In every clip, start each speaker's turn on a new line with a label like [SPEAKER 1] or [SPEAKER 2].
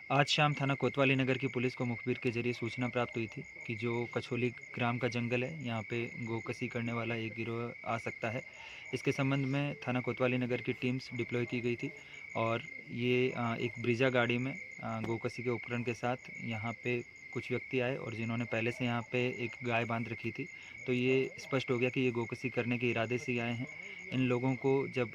[SPEAKER 1] आज शाम थाना कोतवाली नगर की पुलिस को मुखबिर के जरिए सूचना प्राप्त हुई थी कि जो कछोली ग्राम का जंगल है, यहाँ पे गोकसी करने वाला एक गिरोह आ सकता है। इसके संबंध में थाना कोतवाली नगर की टीम्स डिप्लॉय की गई थी और ये एक ब्रीजा गाड़ी में गोकसी के उपकरण के साथ यहाँ पे कुछ व्यक्ति आए और जिन्होंने पहले से यहाँ पे एक गाय बांध रखी थी। तो ये स्पष्ट हो गया कि ये गोकसी करने के इरादे से ही आए हैं। इन लोगों को जब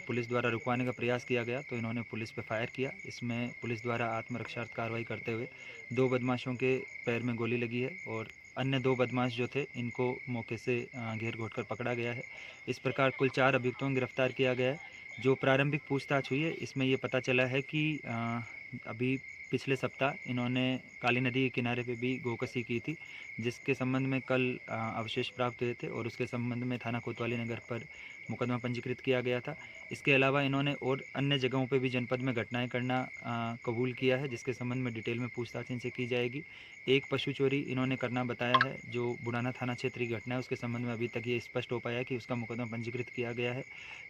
[SPEAKER 1] पुलिस द्वारा रुकवाने का प्रयास किया गया तो इन्होंने पुलिस पे फायर किया। इसमें पुलिस द्वारा आत्मरक्षार्थ कार्रवाई करते हुए 2 बदमाशों के पैर में गोली लगी है और अन्य 2 बदमाश जो थे इनको मौके से घेर घोट कर पकड़ा गया है। इस प्रकार कुल 4 अभियुक्तों को गिरफ्तार किया गया है। जो प्रारंभिक पूछताछ हुई है इसमें ये पता चला है कि अभी पिछले सप्ताह इन्होंने काली नदी के किनारे पे भी गोकसी की थी, जिसके संबंध में कल अवशेष प्राप्त हुए थे और उसके संबंध में थाना कोतवाली नगर पर मुकदमा पंजीकृत किया गया था। इसके अलावा इन्होंने और अन्य जगहों पे भी जनपद में घटनाएं करना कबूल किया है, जिसके संबंध में डिटेल में पूछताछ इनसे की जाएगी। एक पशु चोरी इन्होंने करना बताया है, जो बुढ़ाना थाना क्षेत्र की घटना है उसके संबंध में अभी तक ये स्पष्ट हो पाया है कि उसका मुकदमा पंजीकृत किया गया है।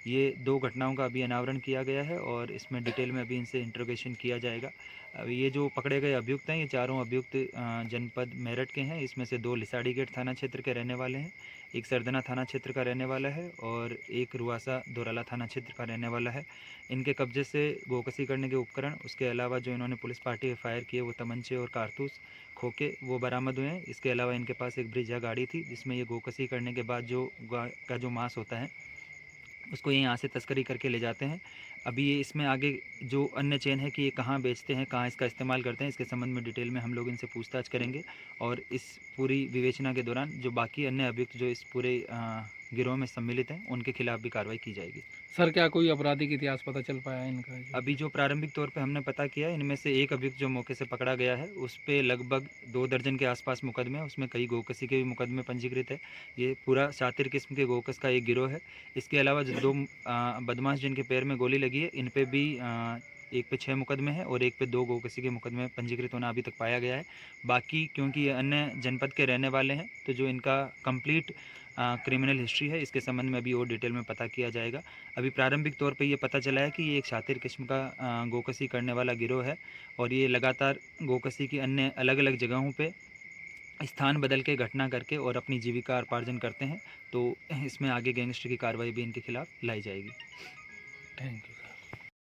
[SPEAKER 1] ये 2 घटनाओं का अभी अनावरण किया गया है और इसमें डिटेल में अभी इनसे इंट्रोगेशन किया जाएगा। अभी ये जो पकड़े गए अभियुक्त हैं, ये चारों अभियुक्त जनपद मेरठ के हैं। इसमें से 2 लिसाड़ी गेट थाना क्षेत्र के रहने वाले हैं, एक सरदना थाना क्षेत्र का रहने वाला है और एक रुआसा दोराला थाना क्षेत्र का रहने वाला है। इनके कब्जे से गोकसी करने के उपकरण, उसके अलावा जो इन्होंने पुलिस पार्टी में फायर किए वो तमंचे और कारतूस, खोखे वो बरामद हुए हैं। इसके अलावा इनके पास एक ब्रिजा गाड़ी थी जिसमें ये गोकसी करने के बाद जो गाय का जो मांस होता है उसको ये यहाँ से तस्करी करके ले जाते हैं। अभी ये इसमें आगे जो अन्य चेन है कि ये कहाँ बेचते हैं, कहाँ इसका इस्तेमाल करते हैं, इसके संबंध में डिटेल में हम लोग इनसे पूछताछ करेंगे और इस पूरी विवेचना के दौरान जो बाकी अन्य अभियुक्त जो इस पूरे गिरोह में सम्मिलित हैं उनके खिलाफ भी कार्रवाई की जाएगी।
[SPEAKER 2] सर, क्या कोई आपराधिक इतिहास पता चल पाया है इनका?
[SPEAKER 1] अभी जो प्रारंभिक तौर पे हमने पता किया है, इनमें से एक अभियुक्त जो मौके से पकड़ा गया है उस पे लगभग 2 दर्जन के आसपास मुकदमे हैं, उसमें कई गोकसी के भी मुकदमे पंजीकृत है। ये पूरा शातिर किस्म के गोकस का एक गिरोह है। इसके अलावा जो 2 बदमाश जिनके पैर में गोली लगी है, इन पे भी एक पे 6 मुकदमे हैं और एक पे 2 गोकसी के मुकदमे पंजीकृत होना अभी तक पाया गया है। बाकी क्योंकि ये अन्य जनपद के रहने वाले हैं तो जो इनका कंप्लीट क्रिमिनल हिस्ट्री है इसके संबंध में अभी और डिटेल में पता किया जाएगा। अभी प्रारंभिक तौर पे ये पता चला है कि ये एक शातिर किस्म का गोकसी करने वाला गिरोह है और ये लगातार गोकसी की अन्य अलग-अलग जगहों पे स्थान बदल के घटना करके और अपनी जीविका अर्पार्जन करते हैं। तो इसमें आगे गैंगस्टर की कार्रवाई भी इनके खिलाफ लाई जाएगी।
[SPEAKER 2] Thank you.